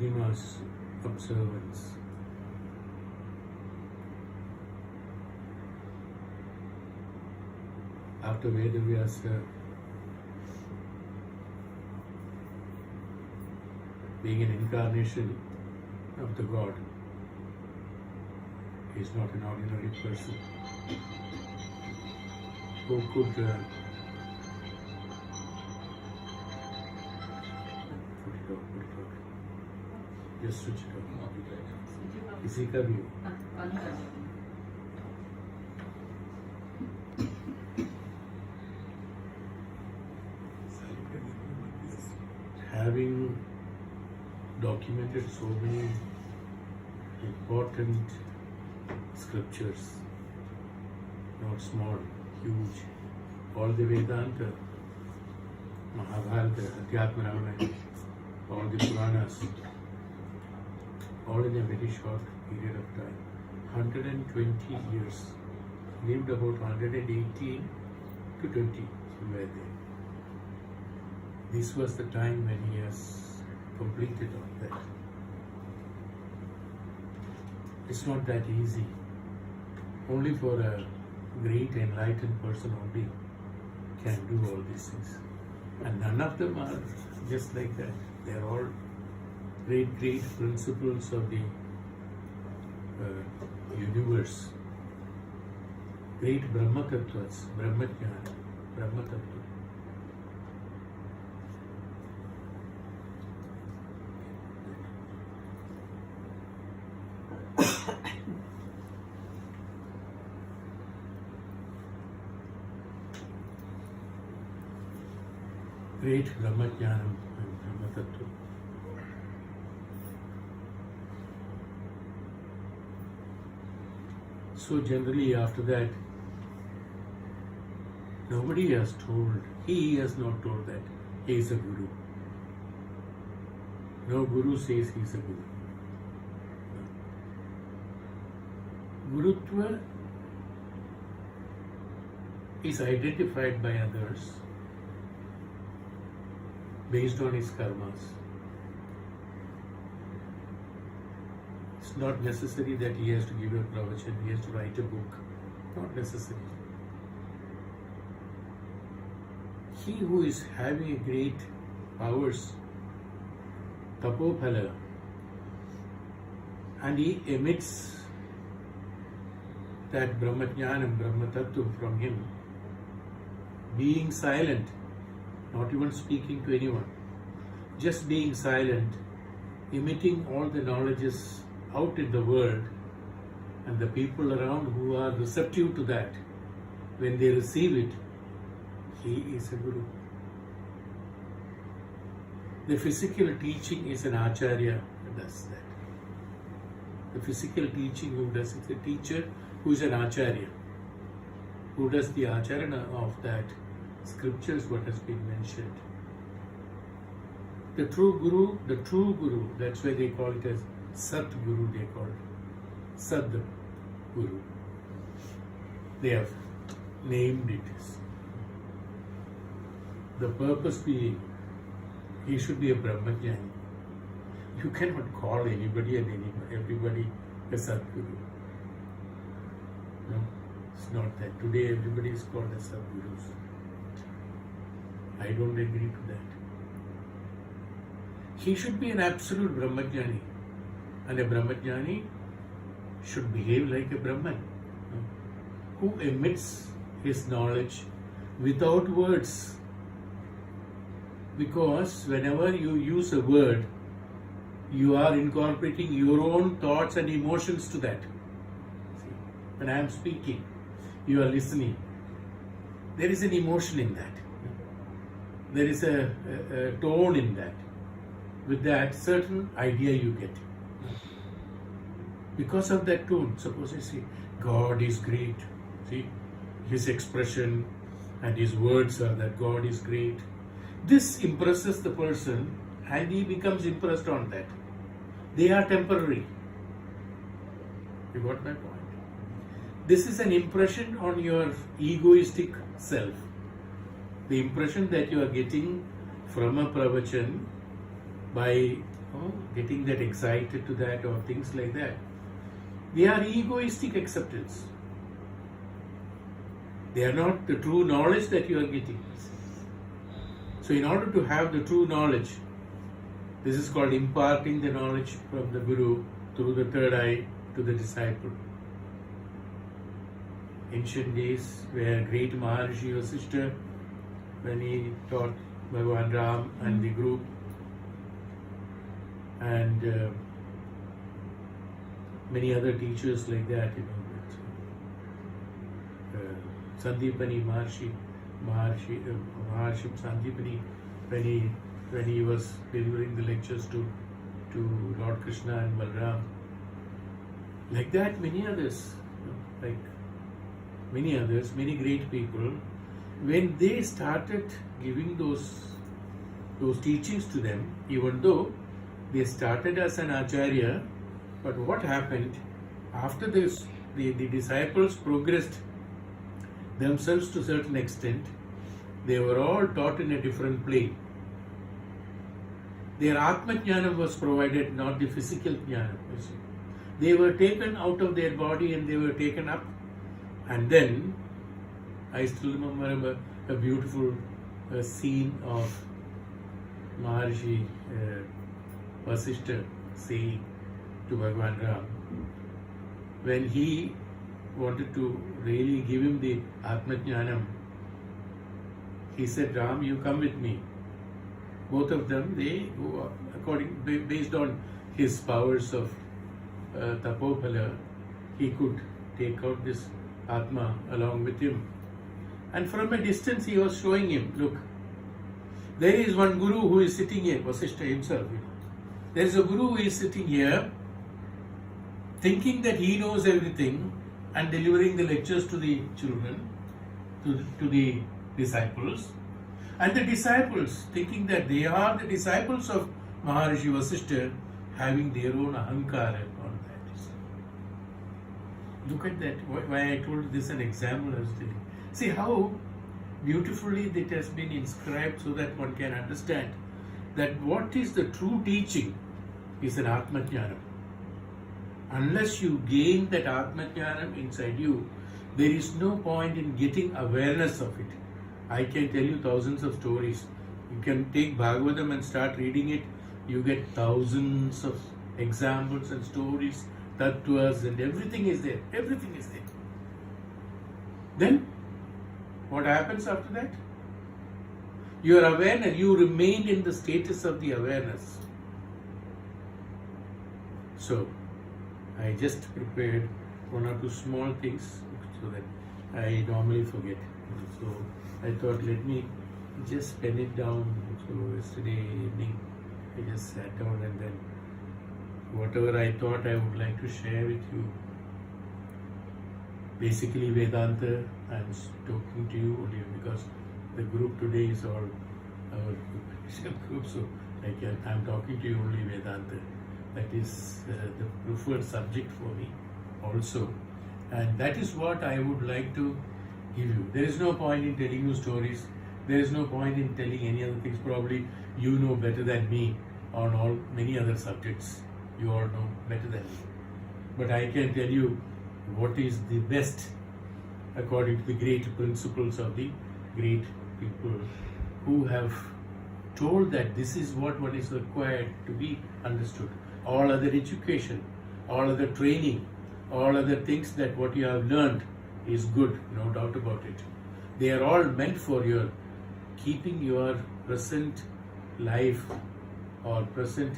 Purnima's observance. After Vedavyasa being an incarnation of the God, he is not an ordinary person who could put it out. Just switch it off. किसी का भी हो. Having documented so many important scriptures, not small, huge, all the Vedanta, Mahabharata, Adhyatma Ramayana, all the Puranas, all in a very short period of time. 120 years, lived about 118 to 20, somewhere there. This was the time when he has completed all that. It's not that easy. Only for a great enlightened person only can do all these things. And none of them are just like that. They are all great principles of the universe. Great Brahma Tattvas, Brahma Jnana, Brahma Tattva. Great Brahma Jnanam and Brahma Tattva. So generally after that, nobody has told, he has not told that he is a guru. No guru says he is a guru. Gurutva is identified by others based on his karmas. It's not necessary that he has to give a pravachan, he has to write a book. Not necessary. He who is having great powers, tapophala, and he emits that Brahmajnanam, Brahma Tattva from him, being silent, not even speaking to anyone, just being silent, emitting all the knowledges out in the world, and the people around who are receptive to that, when they receive it, he is a guru. The physical teaching is an acharya who does that. The physical teaching who does it, the teacher who is an acharya, who does the acharana of that scriptures, what has been mentioned. The true guru, that's why they call it as Sat Guru, they call it Sad Guru. They have named it as. The purpose being, he should be a Brahmajnani. You cannot call anybody and everybody a Sadguru. No, it's not that. Today everybody is called as Sadgurus. I don't agree to that. He should be an absolute Brahmajnani. And a Brahmajnani should behave like a Brahman, who emits his knowledge without words. Because whenever you use a word, you are incorporating your own thoughts and emotions to that. See, when I am speaking, you are listening. There is an emotion in that. There is a tone in that. With that, certain idea you get. Because of that tone, suppose I say, God is great. See, his expression and his words are that God is great. This impresses the person and he becomes impressed on that. They are temporary. You got my point? This is an impression on your egoistic self. The impression that you are getting from a pravachan by getting that excited to that or things like that. They are egoistic acceptance. They are not the true knowledge that you are getting. So in order to have the true knowledge, this is called imparting the knowledge from the Guru through the third eye to the disciple. Ancient days where great Maharshi Vasishtha, when he taught Bhagavan Ram and the group, and many other teachers like that, Sandipani Maharshi Sandipani, when he was delivering the lectures to Lord Krishna and Balram, like that many others, many great people, when they started giving those teachings to them, even though they started as an acharya, but what happened after this, the disciples progressed themselves to a certain extent. They were all taught in a different plane. Their Atma Jnanam was provided, not the physical Jnanam. They were taken out of their body and they were taken up. And then, I still remember a beautiful scene of Maharshi Vasishtha saying to Bhagavan Ram, when he wanted to really give him the Atma Jnanam, he said, Ram, you come with me. Both of them, they go based on his powers of Tapophala, he could take out this Atma along with him. And from a distance he was showing him, look, there is one Guru who is sitting here, Vasishtha himself. There is a Guru who is sitting here, thinking that he knows everything and delivering the lectures to the children, to the disciples. And the disciples, thinking that they are the disciples of Maharshi Vasishtha, having their own ahankara on that. Look at that, why I told this an example I was telling. See how beautifully it has been inscribed so that one can understand that what is the true teaching is an Atma Jnanam. Unless you gain that Atma Jnanam inside you, there is no point in getting awareness of it. I can tell you thousands of stories. You can take Bhagavatam and start reading it, you get thousands of examples and stories, tattvas, and everything is there. Everything is there. Then, what happens after that? Your awareness, you remain in the status of the awareness. So, I just prepared one or two small things so that I normally forget. So, I thought, let me just pen it down. So, yesterday evening, I just sat down and then whatever I thought I would like to share with you. Basically, Vedanta, I'm talking to you only because the group today is all our group, so I'm talking to you only Vedanta. That is the preferred subject for me also. And that is what I would like to give you. There is no point in telling you stories. There is no point in telling any other things. Probably you know better than me on all many other subjects. You all know better than me. But I can tell you what is the best according to the great principles of the great people who have told that this is what one is required to be understood. All other education, all other training, all other things that what you have learned is good, no doubt about it. They are all meant for your keeping your present life or present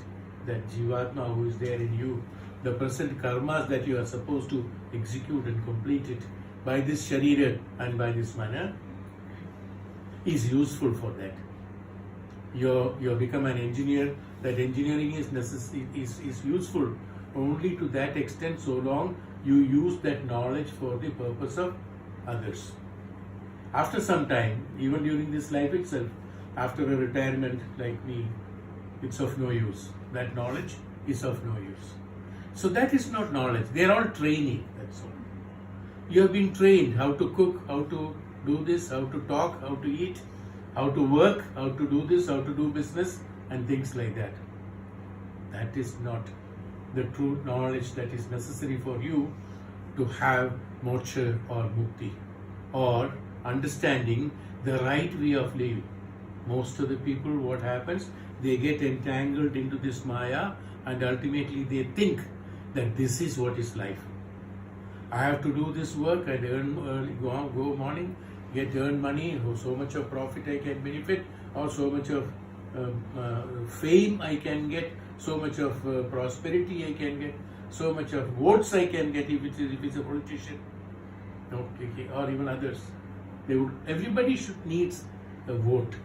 that Jivatma who is there in you, the present karmas that you are supposed to execute and complete it by this Sharira and by this manner is useful for that. You become an engineer, that engineering is necessary, is useful only to that extent so long you use that knowledge for the purpose of others. After some time, even during this life itself, after a retirement like me, it's of no use. That knowledge is of no use. So that is not knowledge. They are all training, that's all. You have been trained how to cook, how to do this, how to talk, how to eat, how to work, how to do this, how to do business, and things like that. That is not the true knowledge that is necessary for you to have moksha or mukti, or understanding the right way of living. Most of the people, what happens, they get entangled into this maya, and ultimately they think that this is what is life. I have to do this work and earn early, go morning, earn money, so much of profit I can benefit, or so much of fame I can get, so much of prosperity I can get, so much of votes I can get if it's a politician, okay, or even others. Everybody needs a vote.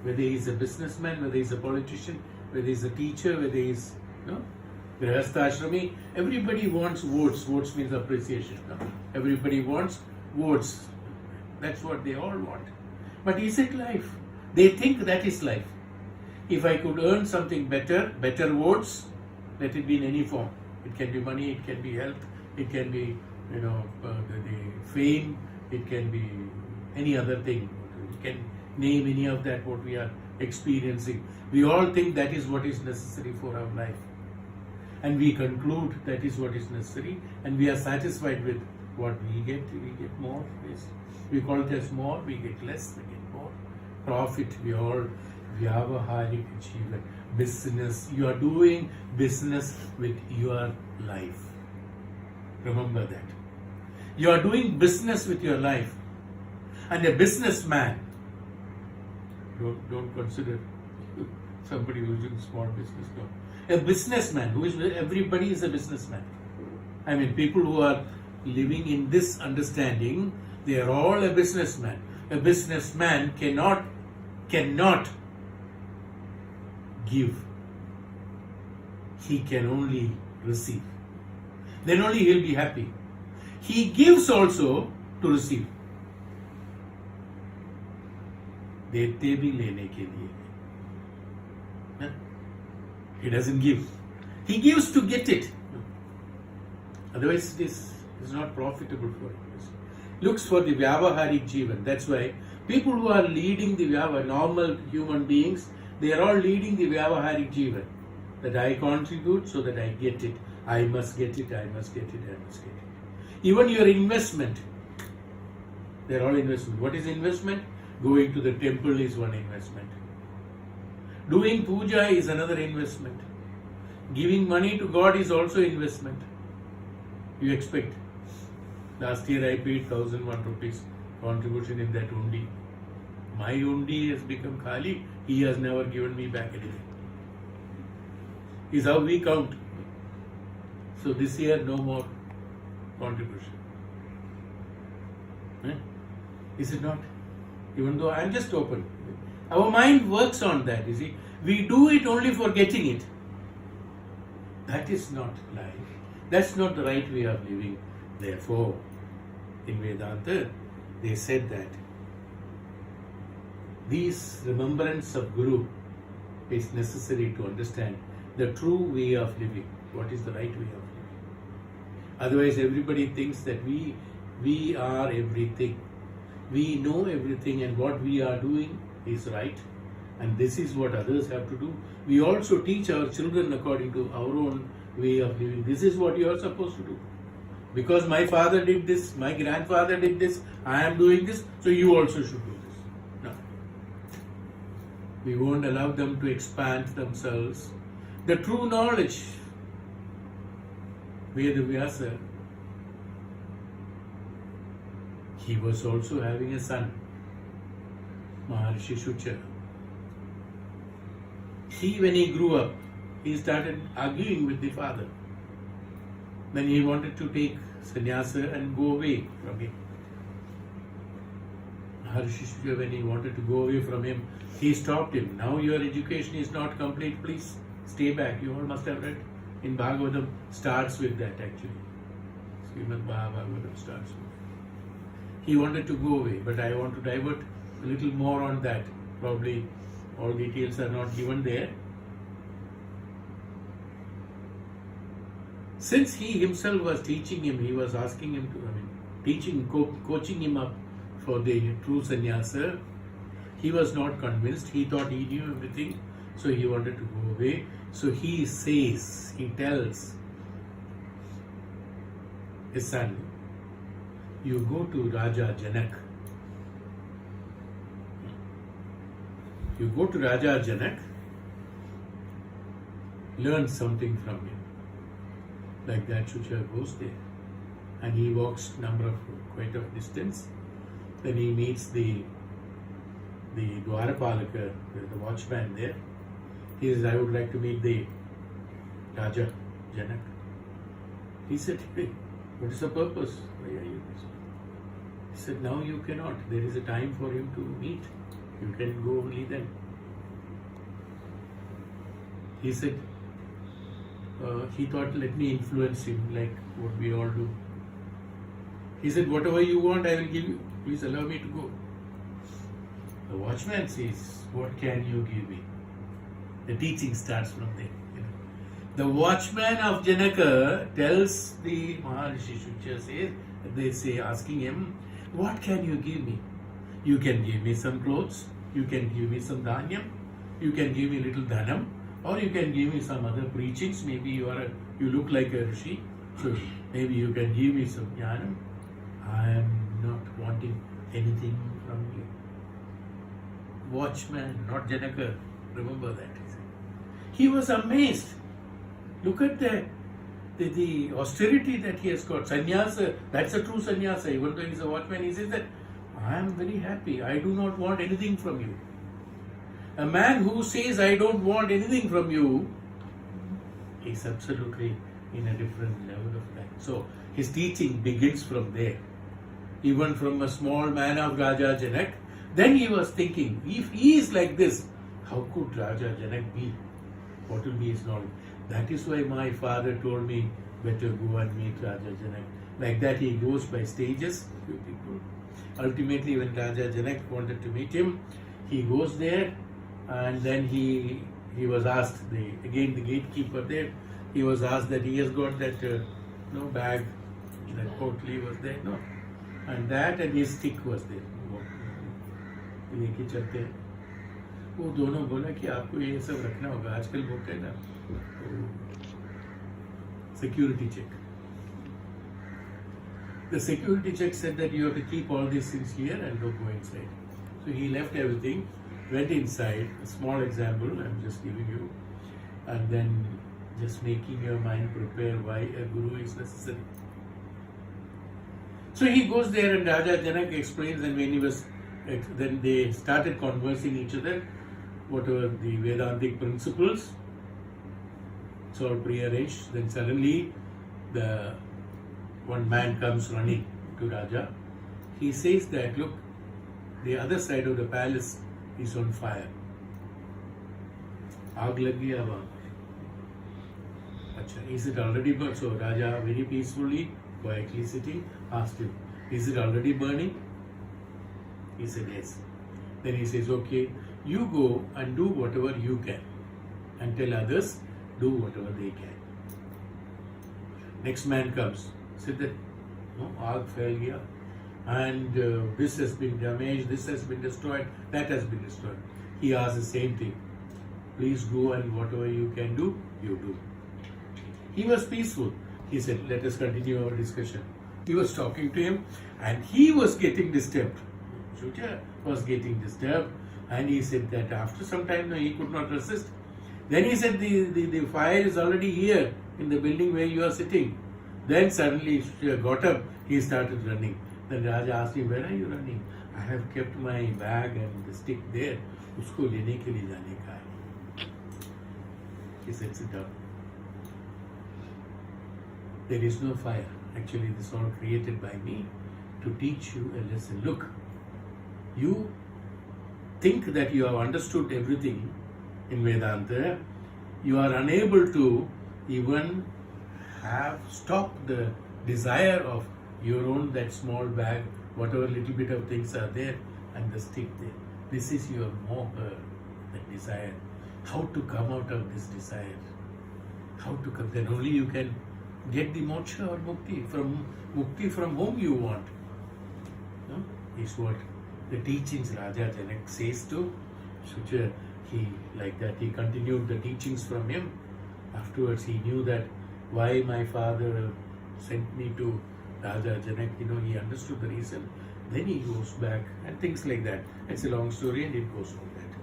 Whether he is a businessman, whether he is a politician, whether he is a teacher, whether he is Grihastha-ashrami, everybody wants votes. Votes means appreciation. Everybody wants votes. That's what they all want. But is it life? They think that is life. If I could earn something better votes, let it be in any form. It can be money, it can be health, it can be the fame, it can be any other thing. You can name any of that what we are experiencing. We all think that is what is necessary for our life. And we conclude that is what is necessary, and we are satisfied with what we get. We get more. We call it as more, we get less, we get more. Profit, we all vyavaharik achievement. Business, you are doing business with your life. Remember that. You are doing business with your life. And a businessman, don't consider somebody who is doing small business, no. A businessman, everybody is a businessman. I mean, people who are living in this understanding, they are all a businessman. A businessman cannot give. He can only receive. Then only he will be happy. He gives also to receive. देते भी लेने के लिए. He doesn't give. He gives to get it. Otherwise, it is not profitable for him. Looks for the vyavaharik jivan. That's why people who are leading the normal human beings, they are all leading the vyavaharik jivan. That I contribute so that I get it. I must get it. I must get it. I must get it. Even your investment, they are all investment. What is investment? Going to the temple is one investment. Doing puja is another investment. Giving money to God is also investment. You expect. Last year I paid 1,001 rupees contribution in that undi. My undi has become khali. He has never given me back anything. Is how we count. So this year no more contribution. Is it not? Even though I am just open. Our mind works on that, you see. We do it only for getting it. That is not life. That's not the right way of living. Therefore, in Vedanta, they said that this remembrance of Guru is necessary to understand the true way of living. What is the right way of living? Otherwise, everybody thinks that we are everything. We know everything, and what we are doing is right, and this is what others have to do. We also teach our children according to our own way of living. This is what you are supposed to do. Because my father did this, my grandfather did this, I am doing this, so you also should do this. No. We won't allow them to expand themselves. The true knowledge, Vedavyasa, he was also having a son, Maharshi Shucha. When he grew up, he started arguing with the father. Then he wanted to take sannyasa and go away from him. Maharshi Shucha, when he wanted to go away from him, he stopped him. Now your education is not complete, please stay back. You all must have read in Bhagavatam, starts with that actually. Srimad Bhagavatam starts with that. He wanted to go away, but I want to divert a little more on that. Probably all details are not given there. Since he himself was teaching him, he was asking him to, coaching him up for the true sannyasa, he was not convinced. He thought he knew everything, so he wanted to go away. So he says, he tells his son, you go to Raja Janak. You go to Raja Janak, learn something from him. Like that, Shucha goes there. And he walks quite a distance. Then he meets the Dwarapalaka, the watchman there. He says, I would like to meet the Raja Janak. He said, hey, what is the purpose? Why are you here? He said, now you cannot. There is a time for him to meet. You can go only then. He said, he thought, let me influence him like what we all do. He said, whatever you want, I will give you. Please allow me to go. The watchman says, what can you give me? The teaching starts from there. The watchman of Janaka tells the Maharishi Shucha, says, they say, asking him, what can you give me? You can give me some clothes, you can give me some dhanyam, you can give me little dhanam, or you can give me some other preachings. Maybe you look like a rishi, so maybe you can give me some jnanam. I am not wanting anything from you. Watchman, not Janaka, remember that. He was amazed. Look at the austerity that he has got. Sannyasa, that's a true sannyasa. Even though he is a watchman, he says that, I am very happy. I do not want anything from you. A man who says, I don't want anything from you, is absolutely in a different level of life. So, his teaching begins from there. Even from a small man of Raja Janak. Then he was thinking, if he is like this, how could Raja Janak be? What will be his knowledge? That is why my father told me, better go and meet Raja Janak. Like that he goes by stages, few people. Ultimately, when Raja Janak wanted to meet him, he goes there, and then he was asked, again the gatekeeper there, he was asked that he has got that bag, that potli was there, no, and that and his stick was there. लेके चलते हैं वो दोनों बोला कि आपको ये सब रखना होगा आजकल बोलते हैं ना security check. The security check said that you have to keep all these things here and don't go inside. So he left everything, went inside. A small example I'm just giving you, and then just making your mind prepare why a guru is necessary. So he goes there and Raja Janak explains, and when he was, then they started conversing each other, what were the Vedantic principles. It's all prearranged. Then suddenly the one man comes running to Raja. He says that, look, the other side of the palace is on fire. Aag lag gaya wahan. Acha, is it already burned? So Raja very peacefully, quietly sitting, asked him, is it already burning? He said yes. Then he says, okay, you go and do whatever you can and tell others do whatever they can. Next man comes, said that no, aag fail gaya, and this has been damaged, this has been destroyed, that has been destroyed. He asked the same thing. Please go and whatever you can do, you do. He was peaceful. He said, let us continue our discussion. He was talking to him and he was getting disturbed. Shucha was getting disturbed, and he said that after some time he could not resist. Then he said the fire is already here in the building where you are sitting. Then suddenly Shucha got up, he started running. Then Raja asked him, where are you running? I have kept my bag and the stick there. Usko lene ke liye jaane ka hai. He said, sit down. There is no fire. Actually, this is all created by me to teach you a lesson. Look, you think that you have understood everything in Vedanta. You are unable to even have stopped the desire of your own, that small bag, whatever little bit of things are there, and the stick there. This is your moha, that desire. How to come out of this desire? How to come? Then only you can get the moksha or mukti from whom you want. No? Is what the teachings Raja Janak says to Shucha. He, like that, he continued the teachings from him, Afterwards, he knew that why my father sent me to Raja Janak, he understood the reason. Then he goes back and things like that. It's a long story and it goes like that.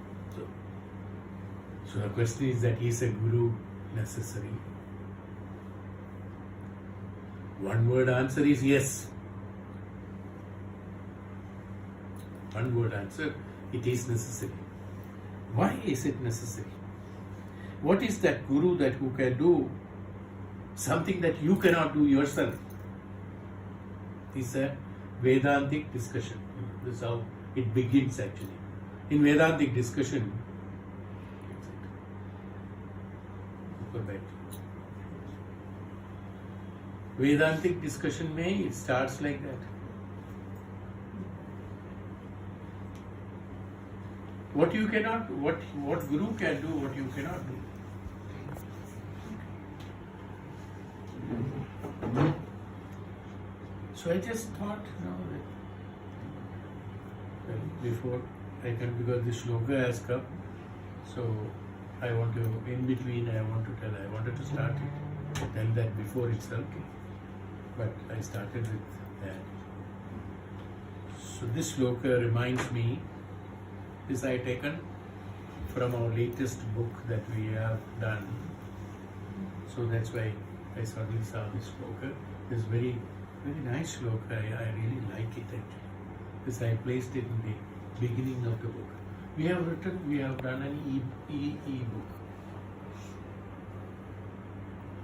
So the question is that is a guru necessary? One word answer is yes. One word answer, it is necessary. Why is it necessary? What is that guru that who can do something that you cannot do yourself? It's a Vedantic discussion. This is how it begins actually. In Vedantic discussion, Vedantic discussion it starts like that. What you cannot, what guru can do, what you cannot do. So I just thought, before I can, because this shloka has come, so I want to, in between, I wanted to start it, tell that before itself, but I started with that. So this shloka reminds me, this I taken from our latest book that we have done. So that's why I suddenly saw this shloka. This very, very nice shloka. I really like it actually. This I placed it in the beginning of the book. We have done an e-book.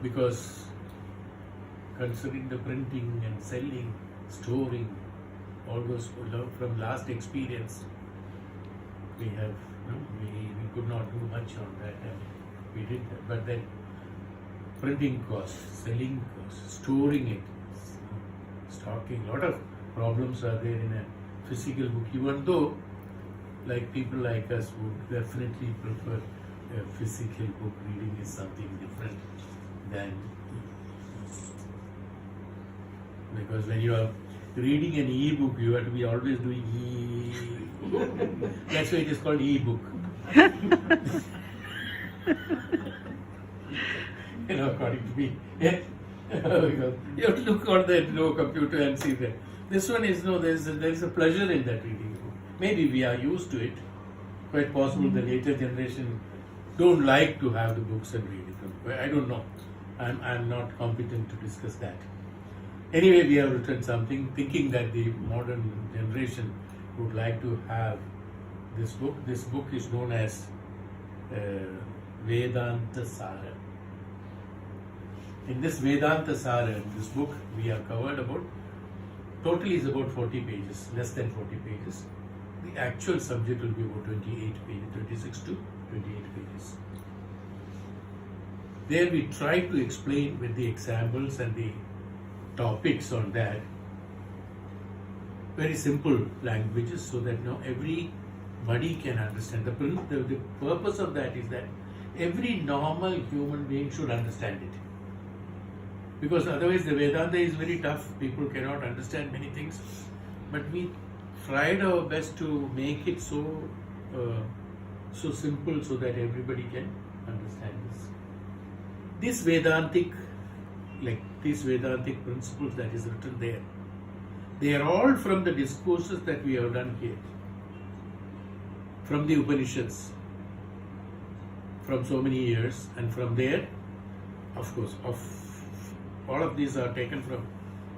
Because considering the printing and selling, storing, all those from last experience, we have, we could not do much on that and we did that. But then printing costs, selling costs, storing it, stocking, a lot of problems are there in a physical book, even though like people like us would definitely prefer a physical book. Reading is something different than, because when you are reading an e-book, you have to be always doing that's why it is called e-book. According to me. Yeah. You have to look on the computer and see that. This one is there is a pleasure in that reading book. Maybe we are used to it. Quite possible the later generation don't like to have the books and read it. I don't know. I'm not competent to discuss that. Anyway, we have written something thinking that the modern generation would like to have this book. This book is known as Vedanta Sara. In this Vedanta Sara, in this book, we have covered totally is about 40 pages, less than 40 pages. The actual subject will be about 28 pages, 26 to 28 pages. There we try to explain with the examples and the topics on that, very simple languages, so that everybody can understand. The purpose of that is that every normal human being should understand it. Because otherwise the Vedanta is very tough, people cannot understand many things. But we tried our best to make it so simple so that everybody can understand this. These Vedantic principles that is written there, they are all from the discourses that we have done here, from the Upanishads, from so many years, and from there, of course, all of these are taken from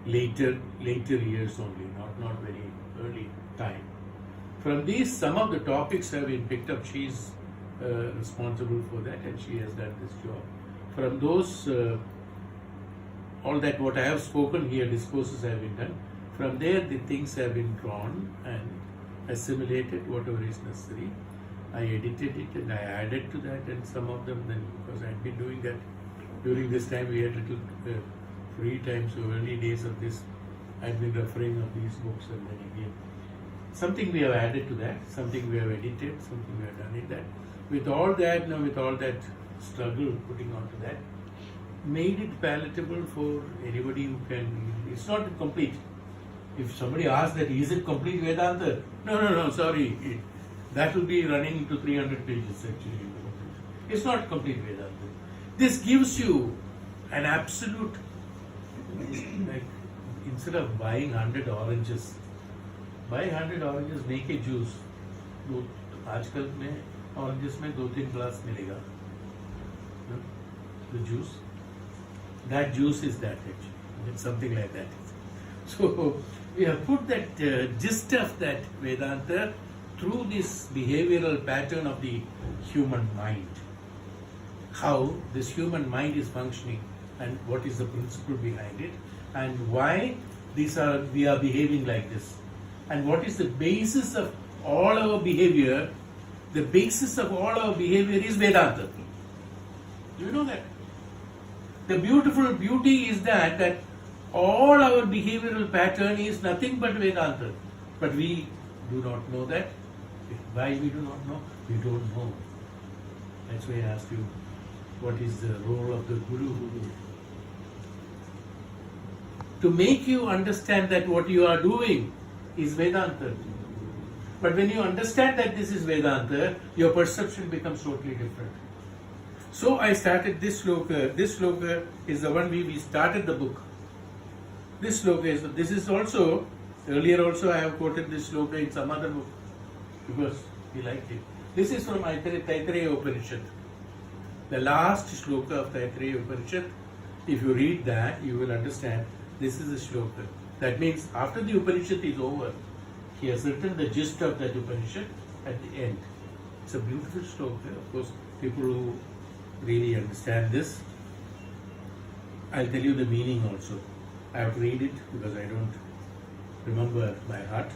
later years only, not very early time. From these, some of the topics have been picked up. She is responsible for that, and she has done this job. From those, all that what I have spoken here, discourses have been done. From there, the things have been drawn and assimilated, whatever is necessary. I edited it and I added to that, and some of them then, because I had been doing that during this time, we had little free time, so early days of this, I had been referring of these books, and then again, something we have added to that, something we have edited, something we have done in that. With all that struggle putting on to that, made it palatable for anybody who can. It's not complete. If somebody asks that, is it complete Vedanta? No, sorry. That will be running into 300 pages actually. It's not complete Vedanta. This gives you an absolute, like, instead of buying 100 oranges, buy 100 oranges, make a juice. आजकल में oranges में 2-3 glass मिलेगा. The juice. That juice is that actually. It's something like that. So we have put that gist of that Vedanta through this behavioral pattern of the human mind. How this human mind is functioning and what is the principle behind it and why we are behaving like this. And what is the basis of all our behavior? The basis of all our behavior is Vedanta. Do you know that? The beautiful beauty is that all our behavioral pattern is nothing but Vedanta. But we do not know that. Why we do not know? We don't know. That's why I asked you, what is the role of the Guru? To make you understand that what you are doing is Vedanta. But when you understand that this is Vedanta, your perception becomes totally different. So I started this sloka. This sloka is the one we started the book. This sloka is also, earlier also I have quoted this sloka in some other book because we liked it. This is from Taittiriya Upanishad. The last shloka of Taittiriya Upanishad, if you read that, you will understand this is a shloka. That means after the Upanishad is over, he has written the gist of that Upanishad at the end. It's a beautiful shloka. Of course, people who really understand this, I'll tell you the meaning also. I have to read it because I don't remember by heart.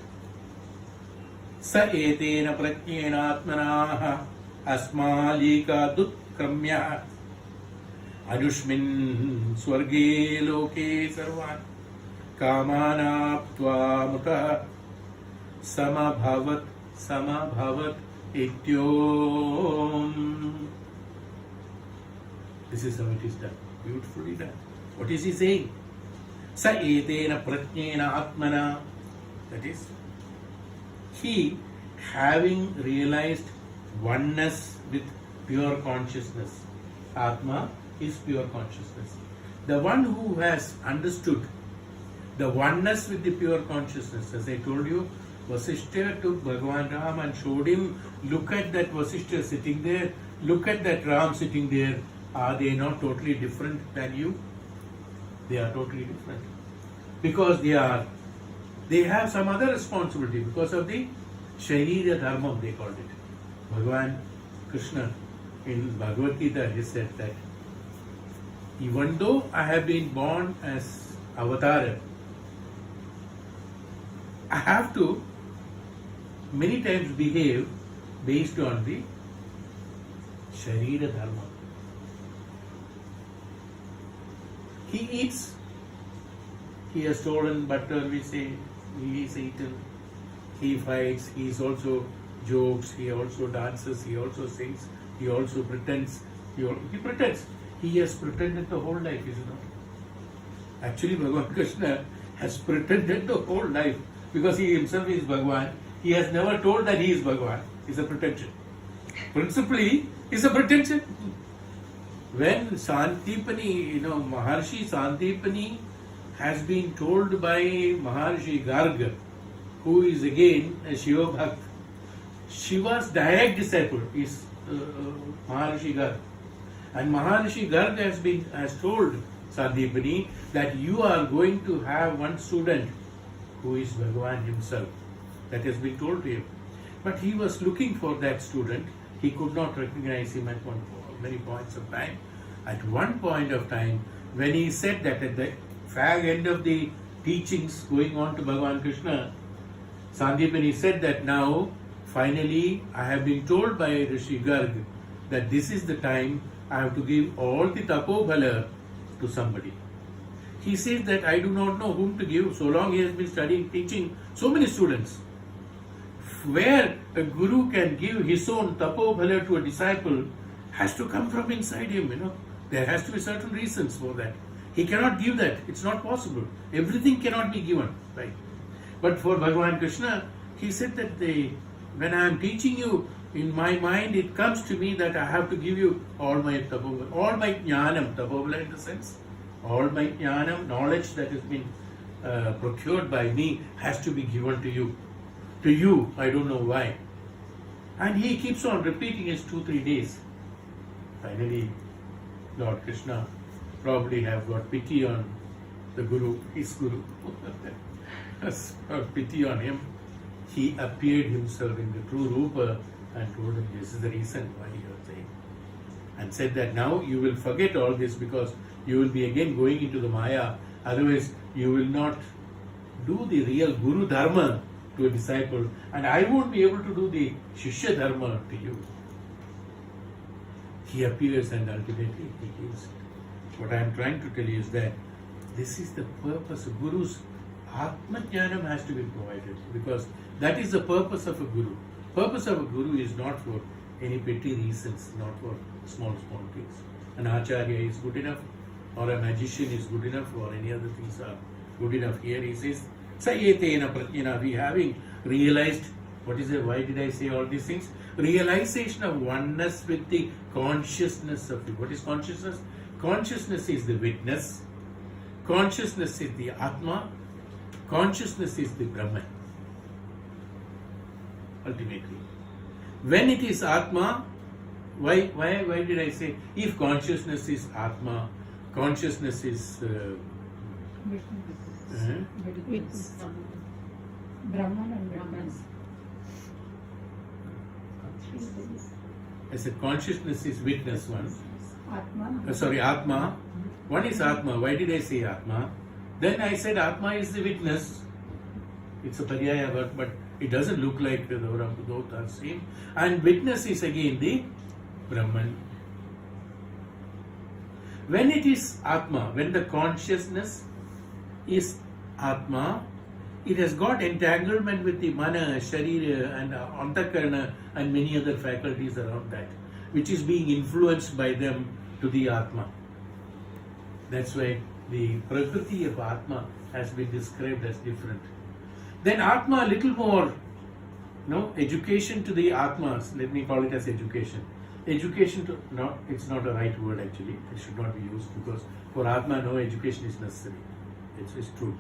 Sa etena prajnena atmana asmalika dutkamya anushmin swarge loke sarvan kamanaptva muta samabhavat ityom. This is how it is done. Beautifully done. What is he saying? Sa etena prajnena atmana. That is, he, having realized oneness with pure consciousness. Atma is pure consciousness. The one who has understood the oneness with the pure consciousness, as I told you, Vasishtha took Bhagavan Ram and showed him, look at that Vasishtha sitting there, look at that Ram sitting there. Are they not totally different than you? They are totally different. Because they have some other responsibility because of the Sharira Dharma, they called it. Bhagavan Krishna in Bhagavad Gita, he said that even though I have been born as Avatara, I have to many times behave based on the Sharira Dharma. He eats, he has stolen butter, we say, he is eaten, he fights, he is also jokes, he also dances, he also sings, he also pretends, he pretends. He has pretended the whole life, is it not? Actually, Bhagavan Krishna has pretended the whole life because he himself is Bhagavan. He has never told that he is Bhagavan. It's a pretension. Principally, it's a pretension. When Santipani, Maharshi Santipani has been told by Maharshi Garga, who is again a Shiva Bhakt. Shiva's direct disciple is Maharshi Garga. And Maharshi Garga has told Sandipani that you are going to have one student who is Bhagavan himself. That has been told to him. But he was looking for that student. He could not recognize him at many points of time. At one point of time, when he said that at the fag end of the teachings going on to Bhagavan Krishna, Sandipani said that now, finally, I have been told by Rishi Garg that this is the time I have to give all the tapobhala to somebody. He says that I do not know whom to give, so long he has been studying, teaching so many students. Where a guru can give his own tapobhala to a disciple has to come from inside him, There has to be certain reasons for that. He cannot give that. It's not possible. Everything cannot be given, right? But for Bhagavan Krishna, he said that when I am teaching you, in my mind it comes to me that I have to give you all my tapobala, all my jnanam, tapobala in the sense, all my jnanam, knowledge that has been procured by me has to be given to you. To you, I don't know why. And he keeps on repeating it 2-3 days. Finally, Lord Krishna probably have got pity on the Guru, his Guru. Has got pity on him. He appeared himself in the true Rupa and told him, this is the reason why you are saying. And said that now you will forget all this because you will be again going into the Maya. Otherwise, you will not do the real Guru Dharma to a disciple, and I won't be able to do the Shishya Dharma to you. He appears and ultimately he gives it. What I am trying to tell you is that this is the purpose of Guru's Atma Jnanam has to be provided, because that is the purpose of a Guru. Purpose of a Guru is not for any petty reasons, not for small things. An Acharya is good enough, or a magician is good enough, or any other things are good enough. Here he says, Sayetena Pratyana, we having realized, what is it, why did I say all these things? Realization of oneness with the consciousness of it. What is consciousness? Consciousness is the witness. Consciousness is the Atma. Consciousness is the Brahman. Ultimately. When it is Atma, why did I say, if consciousness is Atma, consciousness is Witness. Brahman and Brahman. I said consciousness is witness one. Atma. Atma. One is Atma. Why did I say Atma? Then I said Atma is the witness. It's a paryaya word, but it doesn't look like the both are same. And witness is again the Brahman. When it is Atma, when the consciousness is Atma, it has got entanglement with the Mana, Sharira and Antakarana and many other faculties around that, which is being influenced by them to the Atma. That's why the Prakriti of Atma has been described as different. Then Atma, a little more, education to the Atmas, let me call it as education. Education to, no, it's not a right word actually, it should not be used, because for Atma no education is necessary. It's true.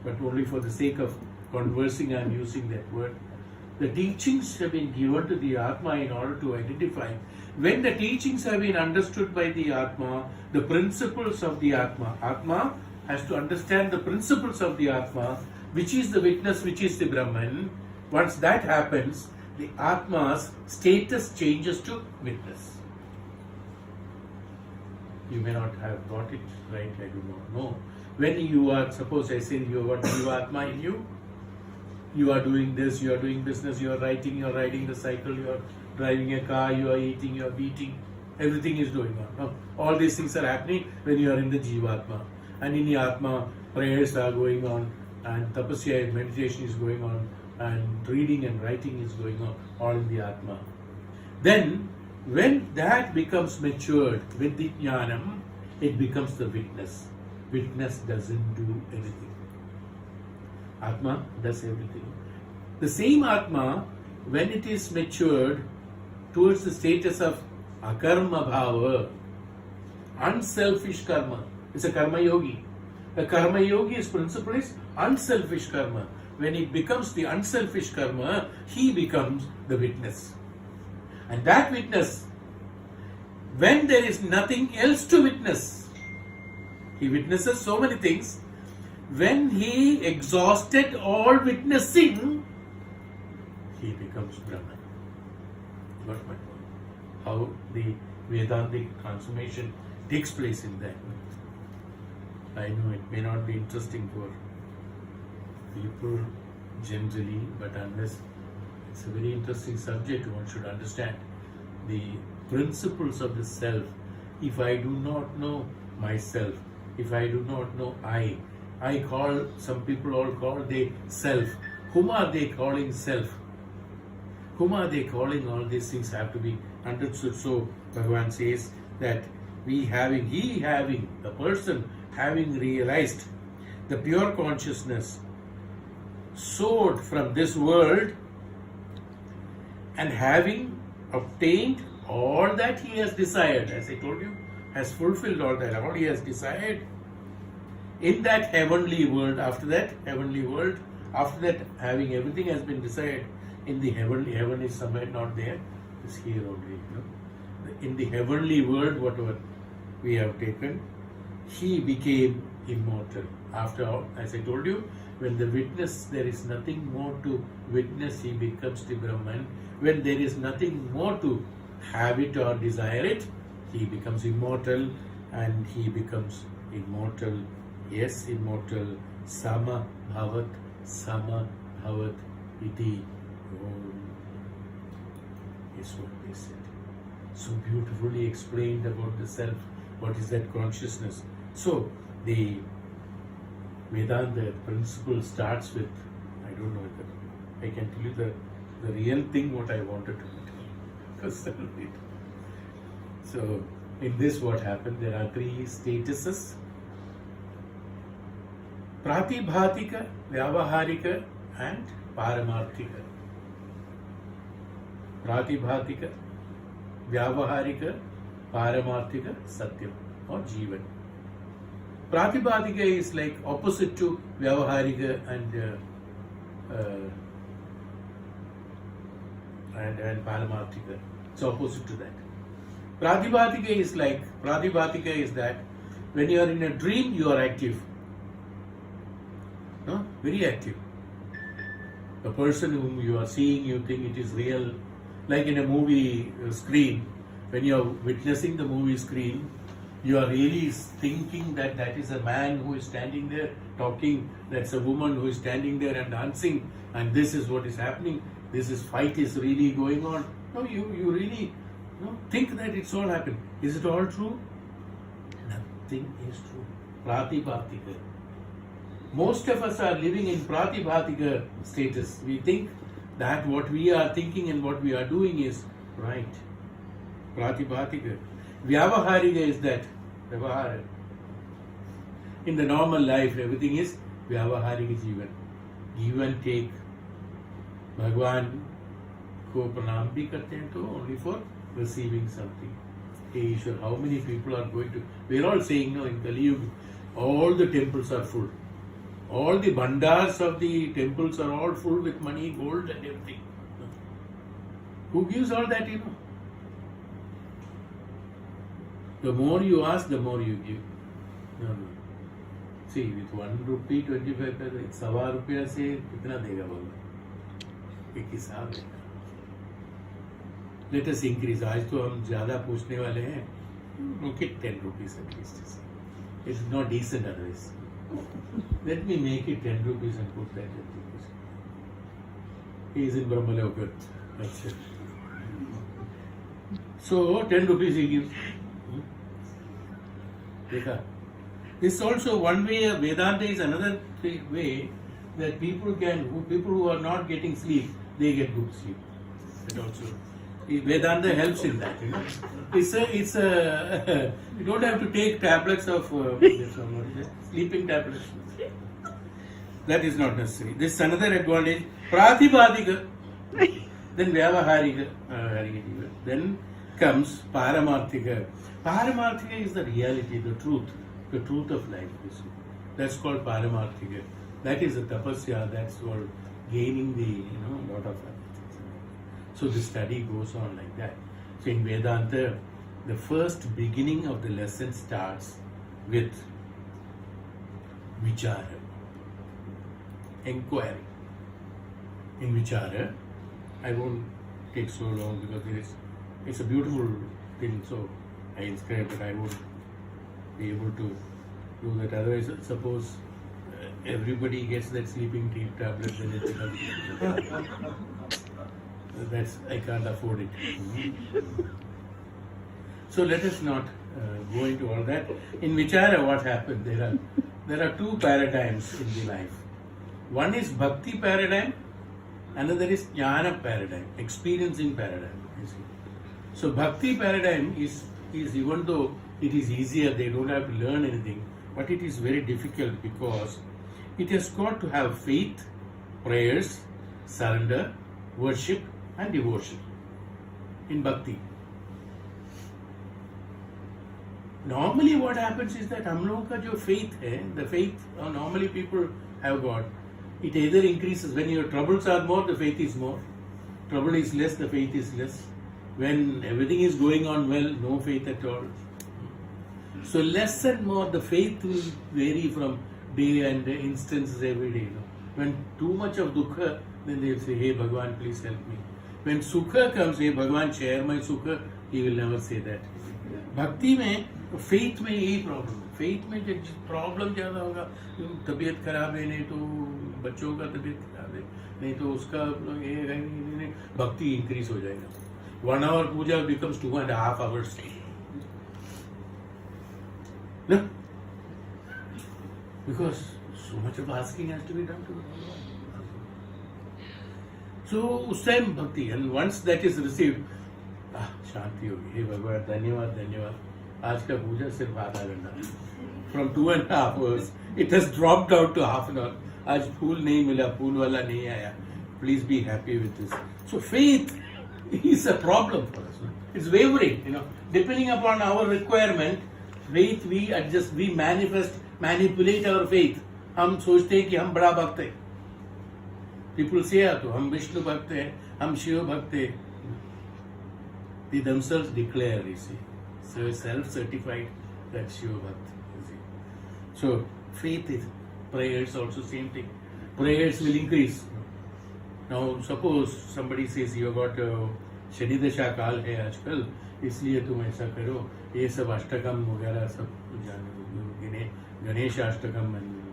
But only for the sake of conversing I am using that word. The teachings have been given to the Atma in order to identify. When the teachings have been understood by the Atma, the principles of the Atma, Atma has to understand the principles of the Atma, which is the witness, which is the Brahman. Once that happens, the Atma's status changes to witness. You may not have got it right, I do not know. When you are, suppose I say you have got Jivatma in you, you are doing this, you are doing business, you are writing, you are riding the cycle, you are driving a car, you are eating, you are beating, everything is going on. No? All these things are happening when you are in the Jivatma. And in the Atma, prayers are going on, and tapasya and meditation is going on, and reading and writing is going on, all in the Atma. Then, when that becomes matured with the Jnanam, it becomes the witness. Witness doesn't do anything. Atma does everything. The same Atma, when it is matured towards the status of akarma bhava, unselfish karma, it's a karma yogi. The karma yogi's principle is unselfish karma. When it becomes the unselfish karma, he becomes the witness. And that witness, when there is nothing else to witness, he witnesses so many things. When he exhausted all witnessing, he becomes Brahman. Got my point? How the Vedantic transformation takes place in that. I know it may not be interesting for people generally, but unless it's a very interesting subject, one should understand the principles of the self. If I do not know myself, if I do not know I call, some people all call they self. Whom are they calling self? Whom are they calling? All these things have to be understood. So Bhagavan says that he having, the person having realized the pure consciousness soared from this world and having obtained all that he has desired, as I told you, has fulfilled all that, all he has desired in that heavenly world. After that heavenly world, after that having everything has been desired in the heavenly, heaven is somewhere not there, it's here only. In the heavenly world, whatever we have taken, he became immortal. After all, as I told you, when the witness, there is nothing more to witness, he becomes the Brahman. When there is nothing more to have it or desire it, he becomes immortal, and he becomes immortal. Yes, immortal. Sama bhavat iti Om is what they said. So beautifully explained about the self. What is that consciousness? So the Vedanta principle starts with, I don't know if I can tell you the real thing what I wanted to tell. So in this what happened, there are three statuses: Pratibhatika, Vyavaharika and Paramarthika. Pratibhatika, Vyavaharika, Paramarthika, Satyam or Jivan. Pratibhatika is like opposite to Vyavaharika and Paramarthika. It's opposite to that. Pratibhatika is that when you are in a dream, you are active. No? Very active. The person whom you are seeing, you think it is real. Like in a movie screen, when you are witnessing the movie screen, you are really thinking that that is a man who is standing there talking, that's a woman who is standing there and dancing, and this is what is happening, this is fight is really going on. No, you really think that it's all happened. Is it all true? Nothing is true. Pratibhatika. Most of us are living in Pratibhatika status. We think that what we are thinking and what we are doing is right. Pratibhatika. Vyavaharika is that. Vyavahara. In the normal life, everything is Vyavaharika Jivan. Give and take. Bhagwan ko pranam bhi karte hain to only for receiving something. Hey Ishwar, how many people are going to... We are all saying now in Kali Yuga, all the temples are full. All the bandars of the temples are all full with money, gold and everything. Who gives all that, The more you ask, the more you give. No. See, with 1 rupee, 25 paise, it's ₹1.25 रुपया से कितना देगा बोलो? एक हिसाब है. Let us increase. आज तो हम ज़्यादा पूछने वाले हैं. Okay, 10 rupees at least. It's not decent otherwise. Let me make it 10 rupees and put that 10 rupees. He is in Brahmaloka. That's it. So 10 rupees he gives. This is also one way. Vedanta is another way that people who are not getting sleep, they get good sleep. That also. Vedanta helps in that. It's a you don't have to take tablets of sleeping tablets. That is not necessary. This is another advantage. Pratibhadika, then Vyavaharika, then comes Paramarthika. Paramarthika is the reality, the truth of life. That's called Paramarthika. That is the tapasya. That's called gaining the lot of. So the study goes on like that. So in Vedanta, the first beginning of the lesson starts with Vichara, inquiry. In Vichara, I won't take so long because it's a beautiful thing, so I inscribed that I won't be able to do that. Otherwise, suppose everybody gets that sleeping tablet, then it becomes... I can't afford it. So let us not go into all that. In Vichara, what happened? There are two paradigms in the life. One is Bhakti paradigm, another is Jnana paradigm, experiencing paradigm. So Bhakti paradigm is even though it is easier, they don't have to learn anything, but it is very difficult because it has got to have faith, prayers, surrender, worship and devotion. in bhakti. Normally what happens is that हम लोगों का जो faith है, the faith normally people have got, it either increases when your troubles are more, the faith is more. Trouble is less, the faith is less. When everything is going on well, no faith at all. So less and more, the faith will vary from day and instances every day. When too much of dukkha, then they will say, hey Bhagwan, please help me. When sukha comes, hey Bhagwan, share my sukha, he will never say that. Bhakti में, faith में यही problem. Faith में जब problem ज़्यादा होगा, तबीयत खराब है, नहीं तो बच्चों का तबीयत खराब है, नहीं तो उसका ये है, नहीं, भक्ति increase हो जाएगा. 1 hour puja becomes 2.5 hours. No? Because so much of asking has to be done to the Bhagwan. So, उस time bhakti, and once that is received, शांति होगी. हे भगवान, धन्यवाद, धन्यवाद. आज का पूजा सिर्फ आधा घंटा. From 2.5 hours, it has dropped down to half an hour. आज फूल नहीं मिला, फूल वाला नहीं आया. Please be happy with this. So faith is a problem for us. It's wavering, Depending upon our requirement, faith we adjust, we manipulate our faith. हम सोचते हैं कि हम बड़ा भक्त हैं. People say तो हम विष्णु भक्त हैं, हम शिव भक्त हैं. They themselves declare, you see. So self-certified that Shiva Bhakt, you see. So faith is, prayers also same thing. Prayers will increase. Now suppose somebody says you got Shani दशा काल है आजकल, इसलिए तुम ऐसा करो, ये सब अष्टकम वगैरह सब गिने, Ganesh Ashtakam and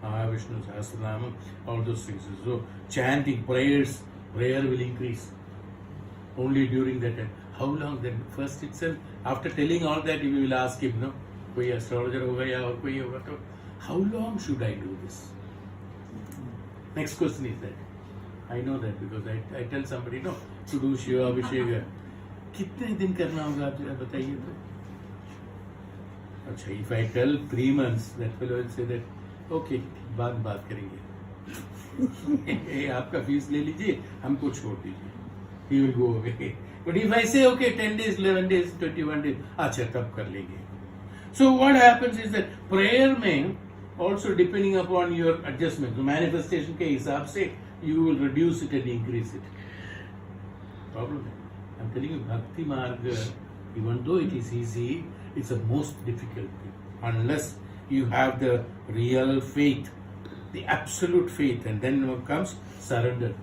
Mahavishnu Sahasranam, all those things. So chanting prayers, prayer will increase only during that time. How long then? First itself, after telling all that, you will ask him, no? कोई astrologer होगा या और कोई होगा तो, how long should I do this? Next question is that. I know that because I tell somebody, no, to do Shiva Abhishek. कितने दिन करना होगा आप जरा बताइए तो. अच्छा, if I tell 3 months, that fellow will say that, okay, बात करेंगे. आपका फीस ले लीजिए, हमको छोड़ दीजिए. He will go away. But if I say, okay, 10 days, 11 days, 21 days, अच्छा तब कर लेंगे. So what happens is that prayer में also depending upon your adjustment, the manifestation के हिसाब से you will reduce it and increase it. Problem. I'm telling you, Bhakti Marga, even though it is easy, it's the most difficult thing. Unless you have the real faith, the absolute faith, and then comes surrender.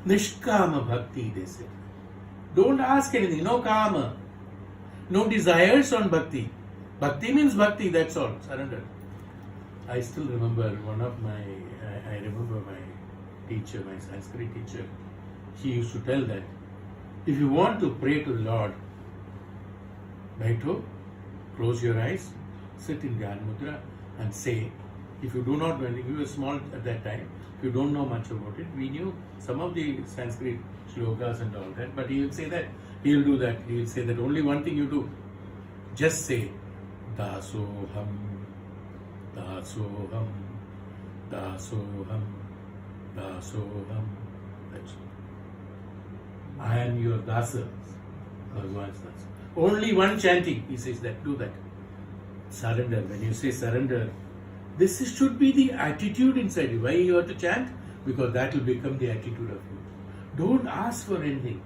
Nishkama Bhakti, they say. Don't ask anything, no kama, no desires on bhakti. Bhakti means bhakti, that's all, surrender. I still remember I remember my teacher, my Sanskrit teacher, he used to tell that if you want to pray to the Lord, Baito, close your eyes, sit in Dhyan Mudra and say, if you do not, when you were small at that time, if you don't know much about it, we knew some of the Sanskrit shlokas and all that, but he will say that, he will do that, he will say that only one thing you do, just say, Dasoham, Dasoham, Dasoham, Dasoham, that's all. I am your Dasa, Bhagwan's Dasa. Only one chanting, he says that, do that. Surrender, when you say surrender, this should be the attitude inside you. Why you have to chant? Because that will become the attitude of you. Don't ask for anything.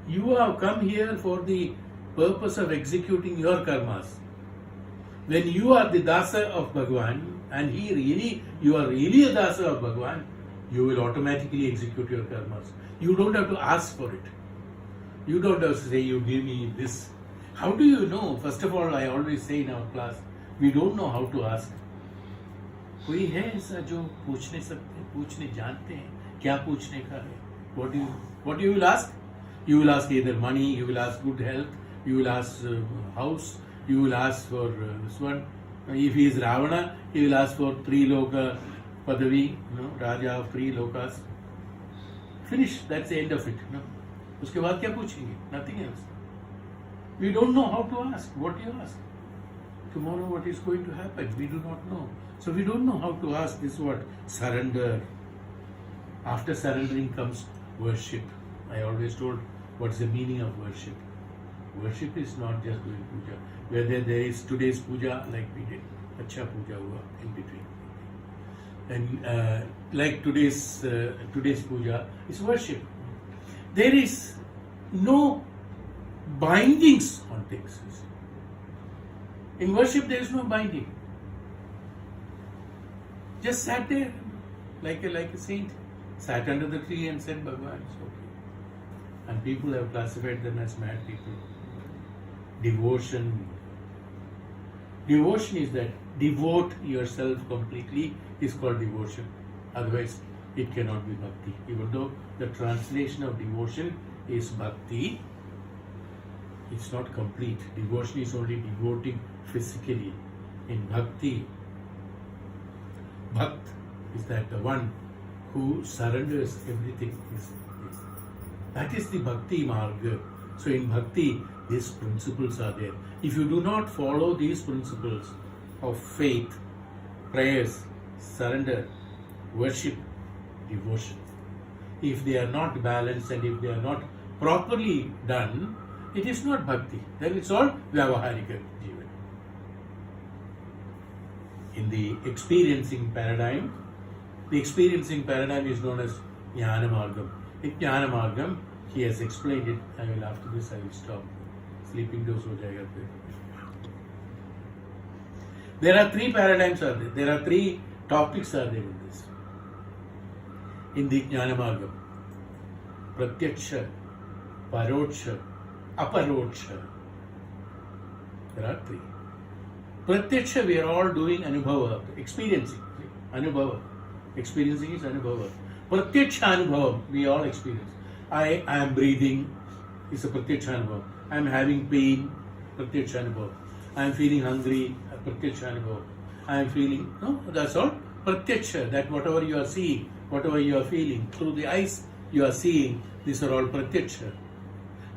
You have come here for the purpose of executing your karmas. When you are the Dasa of Bhagwan and you are really a Dasa of Bhagwan, you will automatically execute your karmas. You don't have to ask for it. You don't have to say, you give me this. How do you know? First of all, I always say in our class, we don't know how to ask. कोई है ऐसा जो पूछने जानते हैं क्या पूछने का है? What you will ask? You will ask either money, you will ask good health, you will ask house, you will ask for this one. If he is Ravana, he will ask for 3 loka padavi, Raja of 3 lokas. Finish. That's the end of it. उसके बाद क्या पूछेंगे? Nothing else. We don't know how to ask. What do you ask? Tomorrow what is going to happen? We do not know. So we don't know how to ask. This is what? Surrender. After surrendering comes worship. I always told what's the meaning of worship. Worship is not just doing puja. Whether there is today's puja like we did, acha puja hua in between, and like today's puja is worship. There is no bindings on things. You see. In worship, there is no binding. Just sat there like a saint, sat under the tree and said, Bhagwan, it's okay. And people have classified them as mad people. Devotion. Devotion is that devote yourself completely is called devotion. Otherwise, it cannot be bhakti. Even though the translation of devotion is bhakti, it's not complete. Devotion is only devoting physically. In bhakti, bhakt is that the one who surrenders everything. That is the bhakti marga. So in bhakti, these principles are there. If you do not follow these principles of faith, prayers, surrender, worship, devotion, if they are not balanced and if they are not properly done, it is not bhakti. Then it's all vyavaharika jivan. In the experiencing paradigm is known as Jnana Margam. In Jnana Margam, he has explained it. After this I will stop. Sleeping dose ho jayega phir. There are three paradigms are there. There are three topics are there in this. In the Jnana Margam. Pratyaksha, Paroksha, Aparoksha. There are three. Pratyaksha, we are all doing anubhava, experiencing. Anubhava. Experiencing is anubhava. Pratyaksha anubhava, we all experience. I am breathing, is a pratyaksha anubhava. I am having pain, pratyaksha anubhava. I am feeling hungry, pratyaksha anubhava. I am feeling, no, that's all. Pratyaksha, that whatever you are seeing, whatever you are feeling, through the eyes you are seeing, these are all pratyaksha.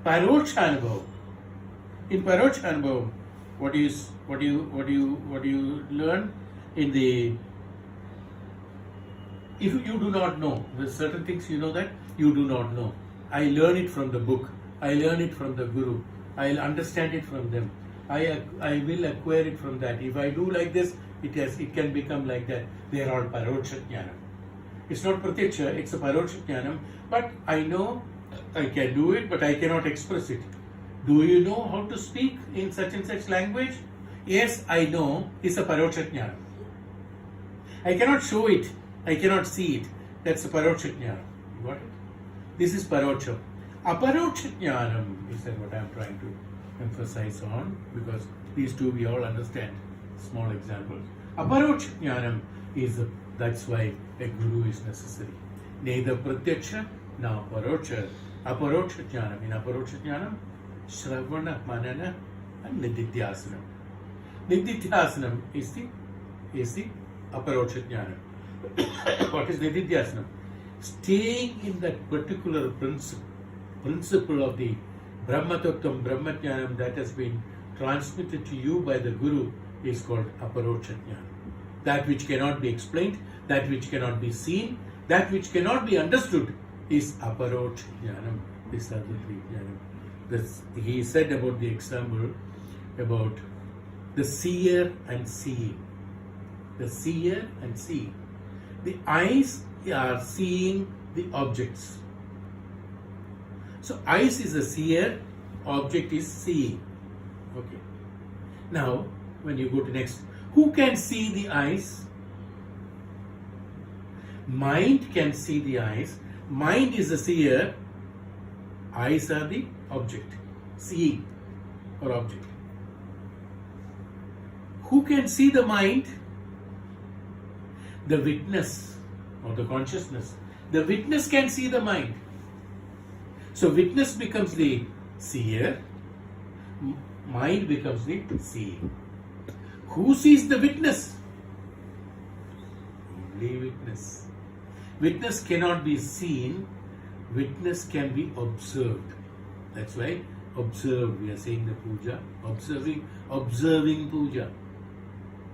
Paroksha anubhava. In paroksha anubhava, what do you learn in the, if you do not know, there are certain things you know that you do not know. I learn it from the book. I learn it from the guru. I'll understand it from them. I will acquire it from that. If I do like this, it can become like that. They are all paroksha jnanam. It's not pratyaksha, it's a paroksha jnanam. But I know I can do it, but I cannot express it. Do you know how to speak in such and such language? Yes, I know. It's a paroksha jnanam. I cannot show it. I cannot see it. That's a paroksha jnanam. You got it? This is paroksha. Aparoksha jnanam is what I am trying to emphasize on, because these two we all understand. Small examples. Aparoksha jnanam is that's why a guru is necessary. Neither pratyaksha nor paroksha. Aparoksha jnanam. In aparoksha jnanam, Shravana, Manana, and Nididhyasanam. Nididhyasanam is the aparoksha jnana. What is Nididhyasanam? Staying in that particular principle of the Brahma Tattvam, Brahma Jnanam that has been transmitted to you by the Guru is called aparoksha jnana. That which cannot be explained, that which cannot be seen, that which cannot be understood is aparoksha jnanam. These are the three jnanam. He said about the example about the seer and seeing. The seer and seeing. The eyes are seeing the objects. So eyes is a seer, object is seeing. Okay. Now, when you go to next, who can see the eyes? Mind can see the eyes. Mind is a seer. Eyes are the object, seeing or object. Who can see the mind? The witness or the consciousness. The witness can see the mind. So witness becomes the seer, mind becomes the seeing. Who sees the witness? Only witness. Witness cannot be seen, witness can be observed. That's why observe, we are saying the puja, observing puja.